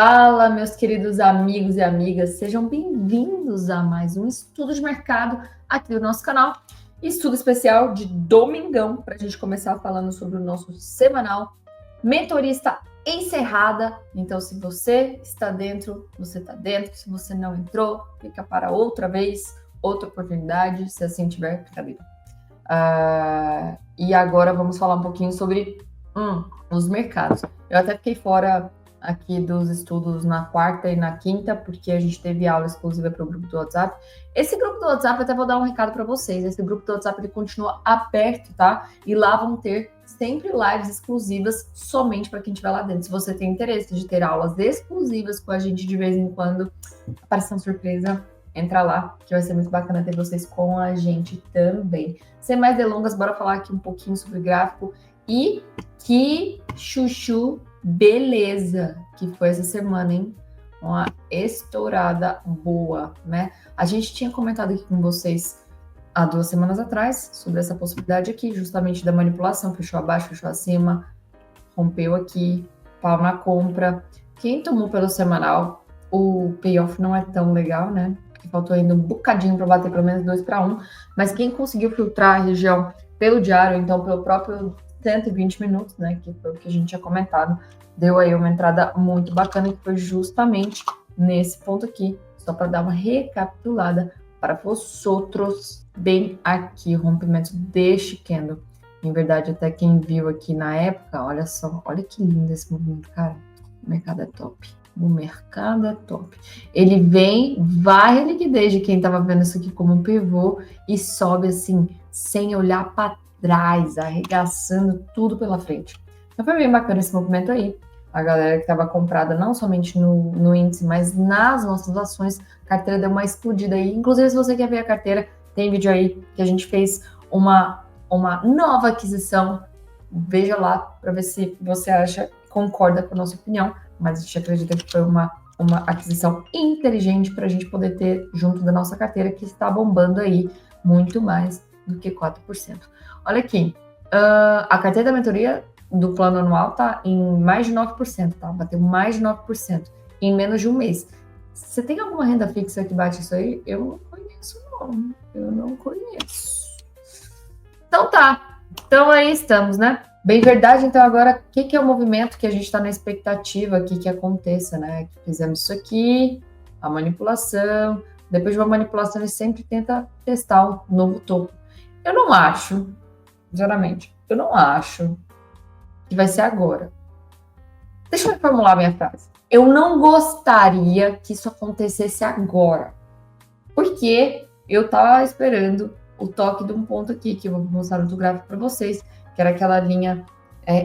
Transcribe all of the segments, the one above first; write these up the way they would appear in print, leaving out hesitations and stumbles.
Fala, meus queridos amigos e amigas, sejam bem-vindos a mais um estudo de mercado aqui do nosso canal. Estudo especial de domingão, para a gente começar falando sobre o nosso semanal Mentoria está encerrada. Então, se você está dentro, você está dentro. Se você não entrou, fica para outra vez, outra oportunidade, se assim tiver, fica dentro. E agora vamos falar um pouquinho sobre os mercados. Eu até fiquei fora aqui dos estudos na quarta e na quinta, porque a gente teve aula exclusiva para o grupo do WhatsApp. Esse grupo do WhatsApp, eu até vou dar um recado para vocês. Esse grupo do WhatsApp, ele continua aberto, tá? E lá vão ter sempre lives exclusivas somente para quem estiver lá dentro. Se você tem interesse de ter aulas exclusivas com a gente de vez em quando, aparecer uma surpresa, entra lá, que vai ser muito bacana ter vocês com a gente também. Sem mais delongas, bora falar aqui um pouquinho sobre gráfico e que chuchu beleza que foi essa semana, hein? Uma estourada boa, né? A gente tinha comentado aqui com vocês há 2 semanas atrás sobre essa possibilidade aqui, justamente da manipulação. Fechou abaixo, fechou acima, rompeu aqui, pau na compra. Quem tomou pelo semanal, o payoff não é tão legal, né? Porque faltou ainda um bocadinho para bater pelo menos 2-1, mas quem conseguiu filtrar a região pelo diário, então pelo próprio 120 minutos, né, que foi o que a gente tinha comentado, deu aí uma entrada muito bacana, que foi justamente nesse ponto aqui, só para dar uma recapitulada para vosotros, bem aqui, rompimento deste candle. Em verdade, até quem viu aqui na época, olha só, olha que lindo esse movimento, cara, o mercado é top. O mercado é top. Ele vem, varre a liquidez de quem estava vendo isso aqui como um pivô e sobe assim, sem olhar para trás, arregaçando tudo pela frente. Então foi bem bacana esse movimento aí. A galera que estava comprada não somente no índice, mas nas nossas ações, a carteira deu uma explodida aí. Inclusive, se você quer ver a carteira, tem vídeo aí que a gente fez uma nova aquisição. Veja lá para ver se você concorda com a nossa opinião, mas a gente acredita que foi uma aquisição inteligente para a gente poder ter junto da nossa carteira, que está bombando aí muito mais do que 4%. Olha aqui, a carteira da mentoria do plano anual tá em mais de 9%, tá? Bateu mais de 9% em menos de um mês. Você tem alguma renda fixa que bate isso aí? Eu não conheço, não. Eu não conheço. Então tá. Então aí estamos, né? Bem verdade, então agora, o que é o movimento que a gente está na expectativa aqui que aconteça, né? Que fizemos isso aqui, a manipulação. Depois de uma manipulação, ele sempre tenta testar um novo topo. Eu não acho, sinceramente, eu não acho que vai ser agora. Deixa eu reformular minha frase. Eu não gostaria que isso acontecesse agora. Porque eu tava esperando o toque de um ponto aqui, que eu vou mostrar no gráfico para vocês, que era aquela linha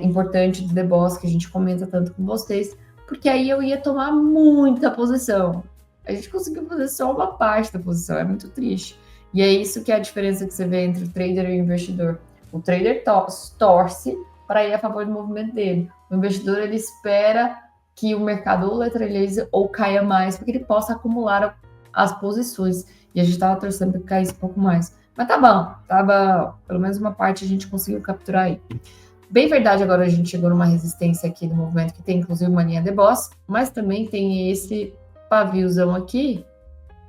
importante do DBOS que a gente comenta tanto com vocês, porque aí eu ia tomar muita posição. A gente conseguiu fazer só uma parte da posição, é muito triste. E é isso que é a diferença que você vê entre o trader e o investidor. O trader torce para ir a favor do movimento dele. O investidor, ele espera que o mercado ou lateralize ou caia mais, porque ele possa acumular as posições. E a gente estava torcendo para que caísse um pouco mais. Mas tá bom. Pelo menos uma parte a gente conseguiu capturar aí. Bem verdade, agora a gente chegou numa resistência aqui do movimento, que tem inclusive uma linha de boss, mas também tem esse paviozão aqui,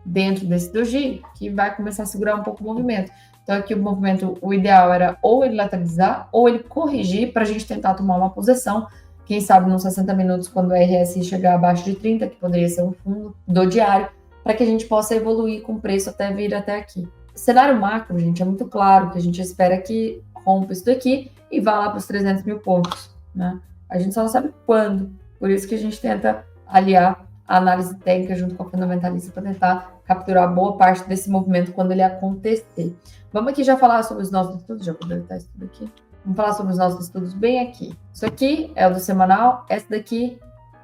dentro desse doji, que vai começar a segurar um pouco o movimento. Então aqui o movimento, o ideal era ou ele lateralizar, ou ele corrigir para a gente tentar tomar uma posição, quem sabe nos 60 minutos, quando o RSI chegar abaixo de 30, que poderia ser um fundo do diário, para que a gente possa evoluir com o preço até vir até aqui. O cenário macro, gente, é muito claro que a gente espera que rompa isso daqui e vá lá para os 300 mil pontos, né? A gente só não sabe quando, por isso que a gente tenta aliar a análise técnica junto com a fundamentalista para tentar capturar boa parte desse movimento quando ele acontecer. Vamos aqui já falar sobre os nossos estudos, já vou deletar isso tudo aqui. Vamos falar sobre os nossos estudos bem aqui. Isso aqui é o do semanal, essa daqui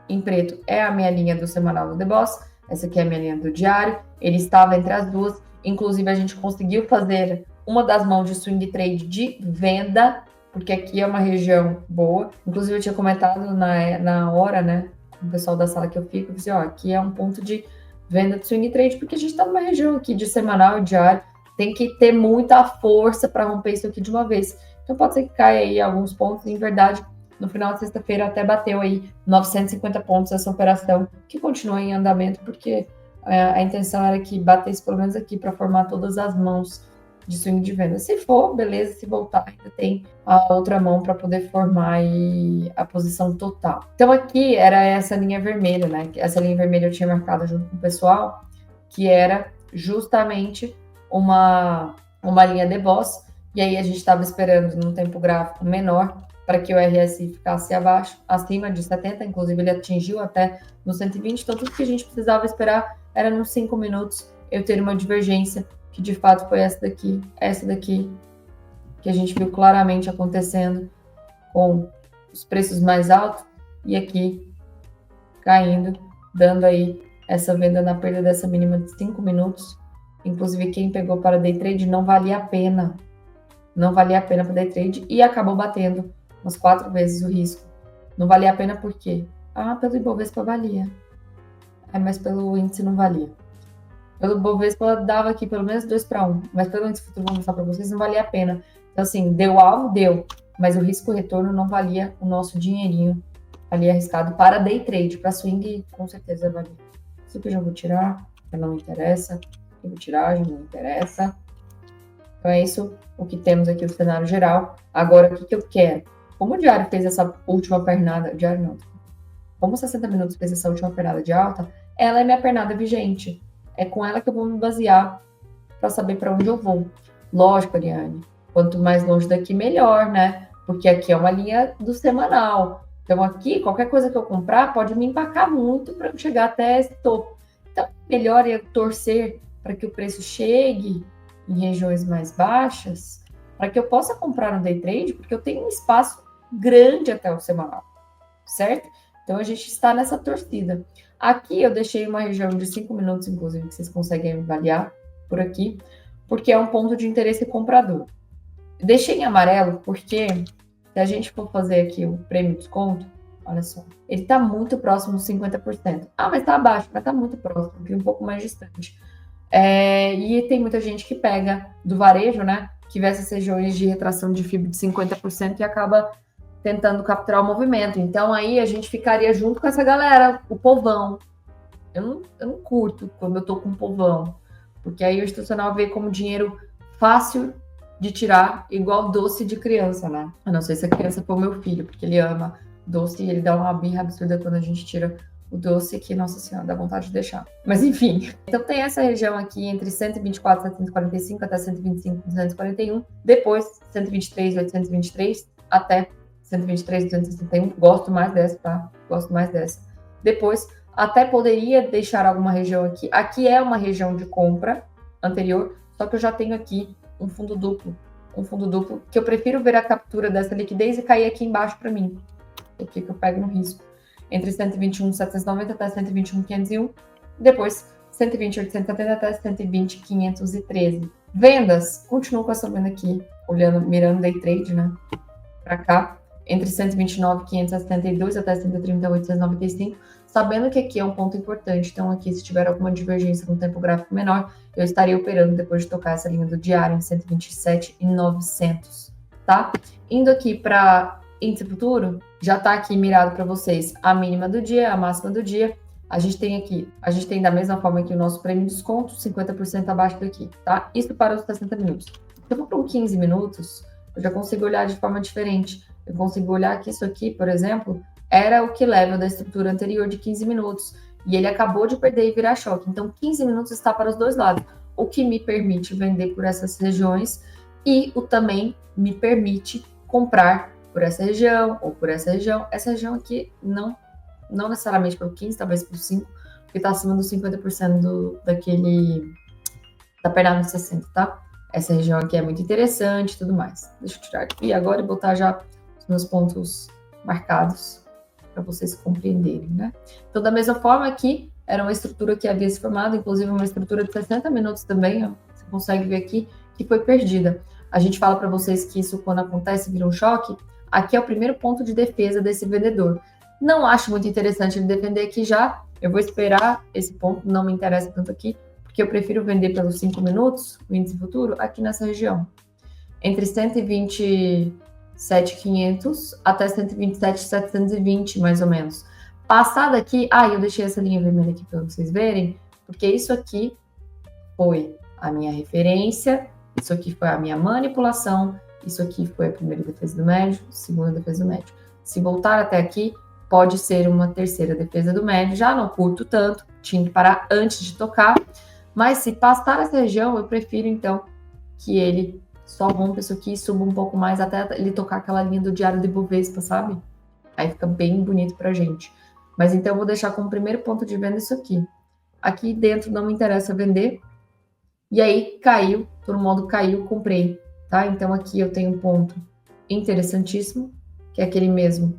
em preto é a minha linha do semanal do DBOS, essa aqui é a minha linha do diário, ele estava entre as duas, inclusive a gente conseguiu fazer uma das mãos de swing trade de venda, porque aqui é uma região boa, inclusive eu tinha comentado na hora, né, com o pessoal da sala que eu fico, eu disse, ó, aqui é um ponto de venda de swing trade, porque a gente está numa região aqui de semanal e diário, tem que ter muita força para romper isso aqui de uma vez. Então pode ser que caia aí alguns pontos, em verdade, No final de sexta-feira até bateu aí 950 pontos essa operação, que continua em andamento, porque a intenção era que batesse pelo menos aqui para formar todas as mãos de swing de venda. Se for, beleza, se voltar, ainda tem a outra mão para poder formar aí a posição total. Então aqui era essa linha vermelha, né? Essa linha vermelha eu tinha marcado junto com o pessoal, que era justamente uma linha de Boss, e aí a gente estava esperando num tempo gráfico menor para que o RSI ficasse acima de 70, inclusive ele atingiu até no 120, então tudo que a gente precisava esperar era nos 5 minutos eu ter uma divergência, que de fato foi essa daqui, que a gente viu claramente acontecendo com os preços mais altos, e aqui caindo, dando aí essa venda na perda dessa mínima de 5 minutos. Inclusive, quem pegou para day trade não valia a pena. Não valia a pena para day trade e acabou batendo umas 4 vezes o risco. Não valia a pena por quê? Pelo Ibovespa valia. Mas pelo índice não valia. Pelo Ibovespa dava aqui pelo menos 2-1, mas pelo índice futuro, vou mostrar para vocês, não valia a pena. Então, assim, deu alvo? Deu. Mas o risco-retorno não valia o nosso dinheirinho ali arriscado para day trade. Para swing, com certeza valia. Isso aqui eu já vou tirar, já não interessa. Eu vou tirar, já não interessa. Então é isso o que temos aqui no cenário geral. Agora, o que eu quero? Como o diário fez essa última pernada... Diário não. Como 60 minutos fez essa última pernada de alta, ela é minha pernada vigente. É com ela que eu vou me basear para saber para onde eu vou. Lógico, Ariane, quanto mais longe daqui, melhor, né? Porque aqui é uma linha do semanal. Então aqui, qualquer coisa que eu comprar pode me empacar muito para eu chegar até esse topo. Então, melhor é torcer para que o preço chegue em regiões mais baixas, para que eu possa comprar no day trade, porque eu tenho um espaço grande até o semanal, certo? Então, a gente está nessa torcida. Aqui eu deixei uma região de 5 minutos, inclusive, que vocês conseguem avaliar por aqui, porque é um ponto de interesse comprador. Deixei em amarelo porque, se a gente for fazer aqui o prêmio desconto, olha só, ele está muito próximo dos 50%. Mas está abaixo, mas está muito próximo, aqui um pouco mais distante. E tem muita gente que pega do varejo, né, que vê essas regiões de retração de FIB de 50% e acaba tentando capturar o movimento. Então, aí a gente ficaria junto com essa galera, o povão. Eu não curto quando eu tô com o povão, porque aí o institucional vê como dinheiro fácil de tirar, igual doce de criança, né? Eu não sei se a criança for meu filho, porque ele ama doce e ele dá uma birra absurda quando a gente tira o doce, que, nossa senhora, dá vontade de deixar. Mas enfim, então tem essa região aqui entre 124,745 até 125,241, depois 123,823 até 123,261, gosto mais dessa, tá? Gosto mais dessa. Depois, até poderia deixar alguma região aqui. Aqui é uma região de compra anterior, só que eu já tenho aqui um fundo duplo, que eu prefiro ver a captura dessa liquidez e cair aqui embaixo para mim. Aqui que eu pego no risco. Entre 121,790 até 121,501, depois 120,870 até 120,513. Vendas, continuo com essa venda aqui, mirando day trade, né? Para cá, entre 129,572 até 130,895, sabendo que aqui é um ponto importante. Então, aqui, se tiver alguma divergência com tempo gráfico menor, eu estaria operando depois de tocar essa linha do diário em 127,900, tá? Indo aqui para índice futuro, já tá aqui mirado para vocês a mínima do dia, a máxima do dia. A gente tem da mesma forma que o nosso prêmio de desconto, 50% abaixo daqui, tá? Isso para os 60 minutos. Se eu for para um 15 minutos, eu já consigo olhar de forma diferente. Eu consigo olhar que isso aqui, por exemplo, era o que level da estrutura anterior de 15 minutos. E ele acabou de perder e virar choque. Então, 15 minutos está para os dois lados. O que me permite vender por essas regiões e o também me permite comprar por essa região ou por essa região. Essa região aqui não necessariamente pelo 15, talvez por 5, porque está acima dos 50% da pernada de 60, tá? Essa região aqui é muito interessante e tudo mais. Deixa eu tirar aqui agora e botar já os meus pontos marcados para vocês compreenderem, né? Então, da mesma forma aqui, era uma estrutura que havia se formado, inclusive uma estrutura de 60 minutos também, ó, você consegue ver aqui, que foi perdida. A gente fala para vocês que isso, quando acontece, vira um choque. Aqui é o primeiro ponto de defesa desse vendedor. Não acho muito interessante ele defender aqui já. Eu vou esperar esse ponto, não me interessa tanto aqui, porque eu prefiro vender pelos 5 minutos, o índice futuro, aqui nessa região. Entre 120 127.500 até 127.720, mais ou menos. Passada aqui, eu deixei essa linha vermelha aqui para vocês verem, porque isso aqui foi a minha referência, isso aqui foi a minha manipulação, isso aqui foi a primeira defesa do médio, segunda defesa do médio. Se voltar até aqui, pode ser uma terceira defesa do médio, já não curto tanto, tinha que parar antes de tocar, mas se passar essa região, eu prefiro então que ele só rompa isso aqui e suba um pouco mais até ele tocar aquela linha do diário de Bovespa, sabe? Aí fica bem bonito pra gente. Mas então eu vou deixar como primeiro ponto de venda isso aqui. Aqui dentro não me interessa vender. E aí caiu, tô no modo caiu, comprei, tá? Então aqui eu tenho um ponto interessantíssimo, que é aquele mesmo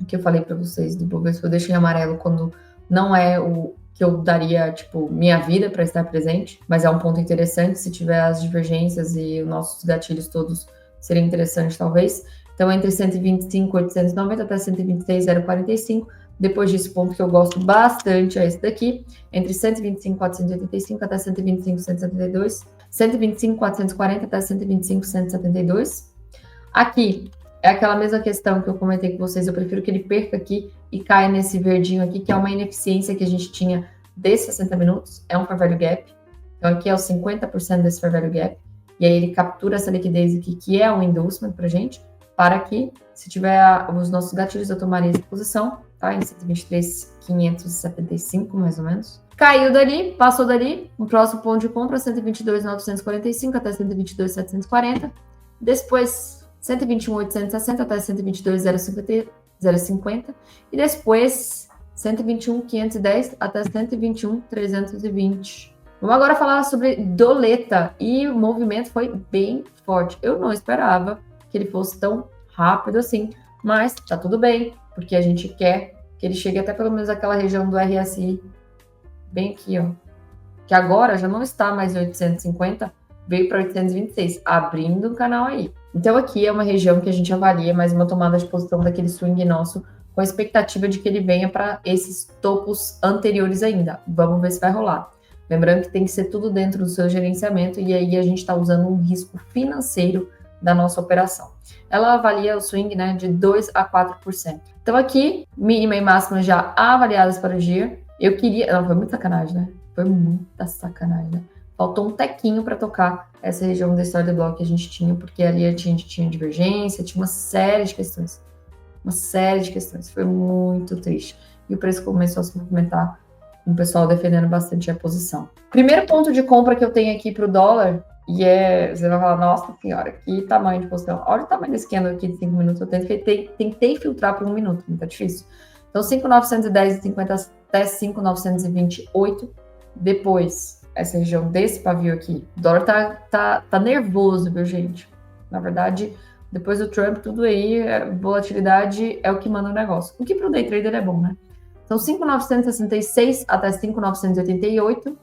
que eu falei para vocês do Bovespa. Eu deixo em amarelo quando não é o que eu daria, tipo, minha vida para estar presente, mas é um ponto interessante. Se tiver as divergências e os nossos gatilhos todos, seria interessante, talvez. Então, entre 125.890 até 126.045. Depois disso, ponto que eu gosto bastante é esse daqui, entre 125.485 até 125.172, 125.440 até 125.172. Aqui é aquela mesma questão que eu comentei com vocês, eu prefiro que ele perca aqui e caia nesse verdinho aqui, que é uma ineficiência que a gente tinha de 60 minutos, é um fair value gap. Então aqui é os 50% desse fair value gap, e aí ele captura essa liquidez aqui, que é um endorsement pra gente, para que, se tiver os nossos gatilhos, eu tomaria essa posição, tá? Em 123.575, mais ou menos. Caiu dali, passou dali, o próximo ponto de compra, 122.945 até 122.740. Depois, 121.860 até 122.050. E depois, 121.510 até 121.320. Vamos agora falar sobre doleta. E o movimento foi bem forte. Eu não esperava que ele fosse tão rápido assim, mas tá tudo bem, porque a gente quer que ele chegue até pelo menos aquela região do RSI, bem aqui, ó, que agora já não está mais em 850, veio para 826, abrindo um canal aí. Então aqui é uma região que a gente avalia mais uma tomada de posição daquele swing nosso, com a expectativa de que ele venha para esses topos anteriores ainda. Vamos ver se vai rolar. Lembrando que tem que ser tudo dentro do seu gerenciamento, e aí a gente está usando um risco financeiro da nossa operação. Ela avalia o swing, né, de 2 a 4%. Então aqui, mínima e máxima já avaliadas para o dia. Eu queria... Não, foi muita sacanagem, né? Foi muita sacanagem, né? Faltou um tequinho para tocar essa região da história do bloco que a gente tinha, porque ali a gente tinha divergência, tinha uma série de questões. Uma série de questões. Foi muito triste. E o preço começou a se movimentar, com o pessoal defendendo bastante a posição. Primeiro ponto de compra que eu tenho aqui para o dólar, e você vai falar, nossa senhora, que tamanho de posição. Olha o tamanho desse candle aqui de 5 minutos. Eu tentei filtrar por 1 minuto, muito difícil. Então, 5.910,50 até 5.928. Depois, essa região desse pavio aqui. O dólar tá nervoso, viu, gente? Na verdade, depois do Trump, tudo aí, volatilidade é o que manda o negócio. O que para o day trader é bom, né? Então, 5.966 até 5.988.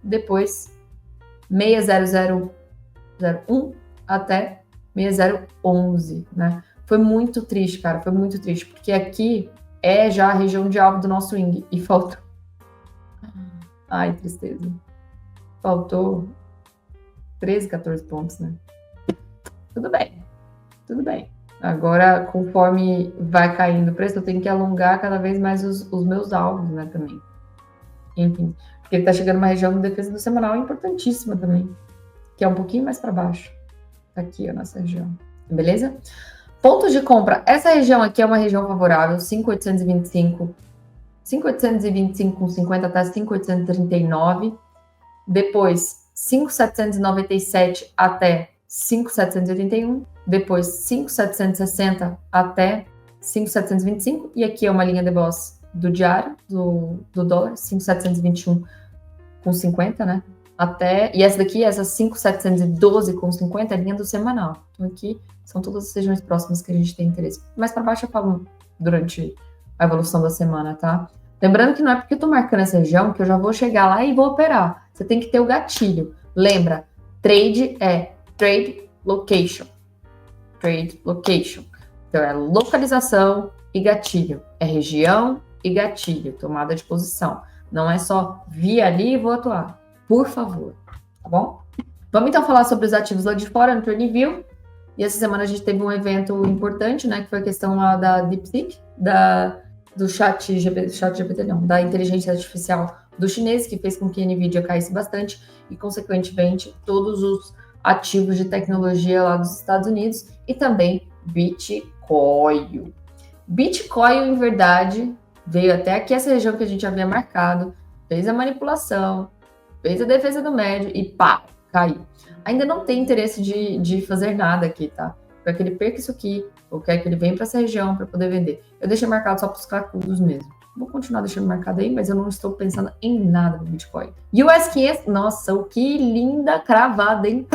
Depois, 60001 até 6011, né? Foi muito triste, cara, foi muito triste, porque aqui é já a região de alvo do nosso swing e faltou... Ai, tristeza. Faltou 13, 14 pontos, né? Tudo bem, tudo bem. Agora, conforme vai caindo o preço, eu tenho que alongar cada vez mais os meus alvos, né, também. Enfim, porque ele tá chegando numa região de defesa do semanal importantíssima também, que é um pouquinho mais para baixo. Tá aqui a nossa região, beleza? Pontos de compra. Essa região aqui é uma região favorável, 5.825 com 50 até 5.839. Depois, 5.797 até 5.781. Depois, 5.760 até 5.725. E aqui é uma linha de boss do diário, do dólar, 5.721 com 50, né? E essa daqui, essa 5.712 com 50, é a linha do semanal. Então aqui são todas as regiões próximas que a gente tem interesse. Mais para baixo eu falo durante a evolução da semana, tá? Lembrando que não é porque eu tô marcando essa região que eu já vou chegar lá e vou operar. Você tem que ter o gatilho. Lembra, trade é trade location. Trade location. Então é localização e gatilho. É região e gatilho, tomada de posição. Não é só vi ali e vou atuar. Por favor, tá bom? Vamos então falar sobre os ativos lá de fora no TradingView. E essa semana a gente teve um evento importante, né? Que foi a questão lá da DeepSeek, do chat GPT, não, da inteligência artificial do chinês, que fez com que a Nvidia caísse bastante e, consequentemente, todos os ativos de tecnologia lá dos Estados Unidos e também Bitcoin. Bitcoin, em verdade, veio até aqui essa região que a gente havia marcado, fez a manipulação, fez a defesa do médio e pá, caiu. Ainda não tem interesse de fazer nada aqui, tá? Para que ele perca isso aqui, ou quer que ele venha para essa região para poder vender. Eu deixei marcado só para os cracudos mesmo. Vou continuar deixando marcado aí, mas eu não estou pensando em nada no Bitcoin. US 500, nossa, que linda cravada, hein?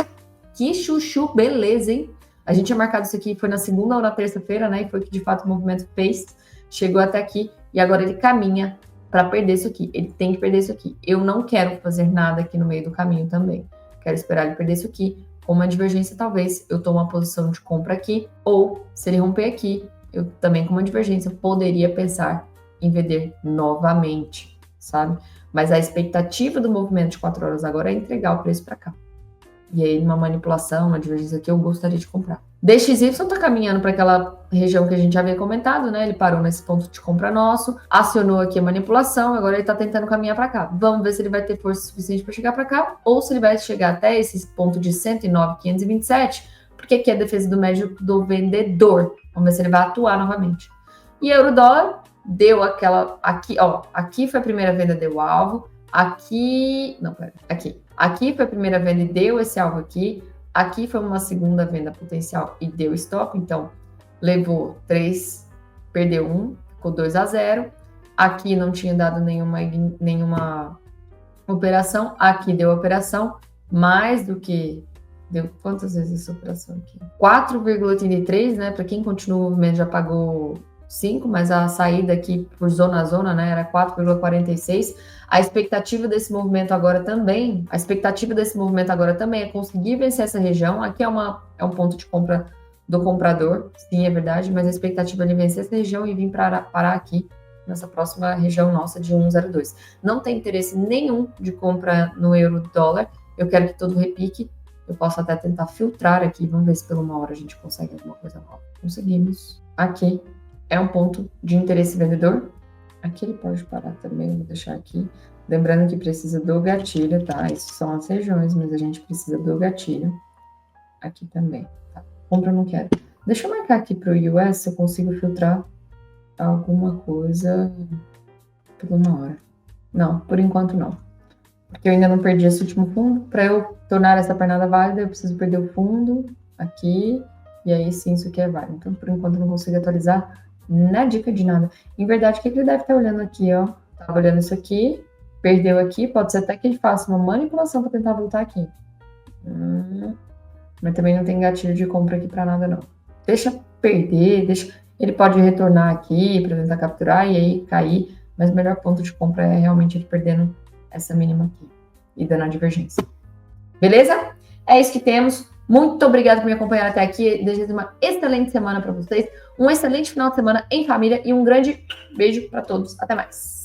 Que chuchu, beleza, hein? A gente tinha marcado isso aqui, foi na segunda ou na terça-feira, né? E foi que de fato o movimento fez, chegou até aqui e agora ele caminha para perder isso aqui. Ele tem que perder isso aqui. Eu não quero fazer nada aqui no meio do caminho também. Quero esperar ele perder isso aqui. Com uma divergência, talvez eu tome uma posição de compra aqui, ou se ele romper aqui, eu também com uma divergência poderia pensar em vender novamente, sabe? Mas a expectativa do movimento de 4 horas agora é entregar o preço para cá. E aí, uma manipulação, uma divergência que eu gostaria de comprar. DXY está caminhando para aquela região que a gente já havia comentado, né? Ele parou nesse ponto de compra nosso, acionou aqui a manipulação, agora ele está tentando caminhar para cá. Vamos ver se ele vai ter força suficiente para chegar para cá, ou se ele vai chegar até esse ponto de 109,527, porque aqui é a defesa do médio do vendedor. Vamos ver se ele vai atuar novamente. E euro-dólar deu aquela... Aqui, ó, aqui foi a primeira venda, deu alvo. Aqui... Não, pera. Aqui. Aqui foi a primeira venda e deu esse alvo aqui. Aqui foi uma segunda venda potencial e deu stop. Então, levou 3, perdeu 1, ficou 2-0. Aqui não tinha dado nenhuma operação. Aqui deu operação. Mais do que... Deu quantas vezes essa operação aqui? 4,83, né? Para quem continua o movimento já pagou 5, mas a saída aqui por zona a zona, né, era 4,46. A expectativa desse movimento agora também é conseguir vencer essa região. Aqui é um ponto de compra do comprador, sim, é verdade, mas a expectativa é de vencer essa região e vir parar aqui nessa próxima região nossa de 1,02. Não tem interesse nenhum de compra no euro-dólar. Eu quero que todo repique. Eu posso até tentar filtrar aqui. Vamos ver se pela uma hora a gente consegue alguma coisa nova. Conseguimos. Aqui é um ponto de interesse vendedor. Aqui ele pode parar também, vou deixar aqui. Lembrando que precisa do gatilho, tá? Isso são as regiões, mas a gente precisa do gatilho. Aqui também, tá? Compra eu não quero. Deixa eu marcar aqui para o US se eu consigo filtrar alguma coisa por uma hora. Não, por enquanto não. Porque eu ainda não perdi esse último fundo. Para eu tornar essa pernada válida, eu preciso perder o fundo aqui. E aí sim, isso aqui é válido. Então, por enquanto, eu não consigo atualizar na dica de nada. Em verdade, o que ele deve estar olhando aqui, ó? Tava olhando isso aqui, perdeu aqui. Pode ser até que ele faça uma manipulação para tentar voltar aqui. Mas também não tem gatilho de compra aqui para nada, não. Deixa perder, deixa... Ele pode retornar aqui para tentar capturar e aí cair. Mas o melhor ponto de compra é realmente ele perdendo essa mínima aqui e dando a divergência. Beleza? É isso que temos. Muito obrigada por me acompanhar até aqui. Desejo uma excelente semana para vocês, um excelente final de semana em família e um grande beijo para todos. Até mais.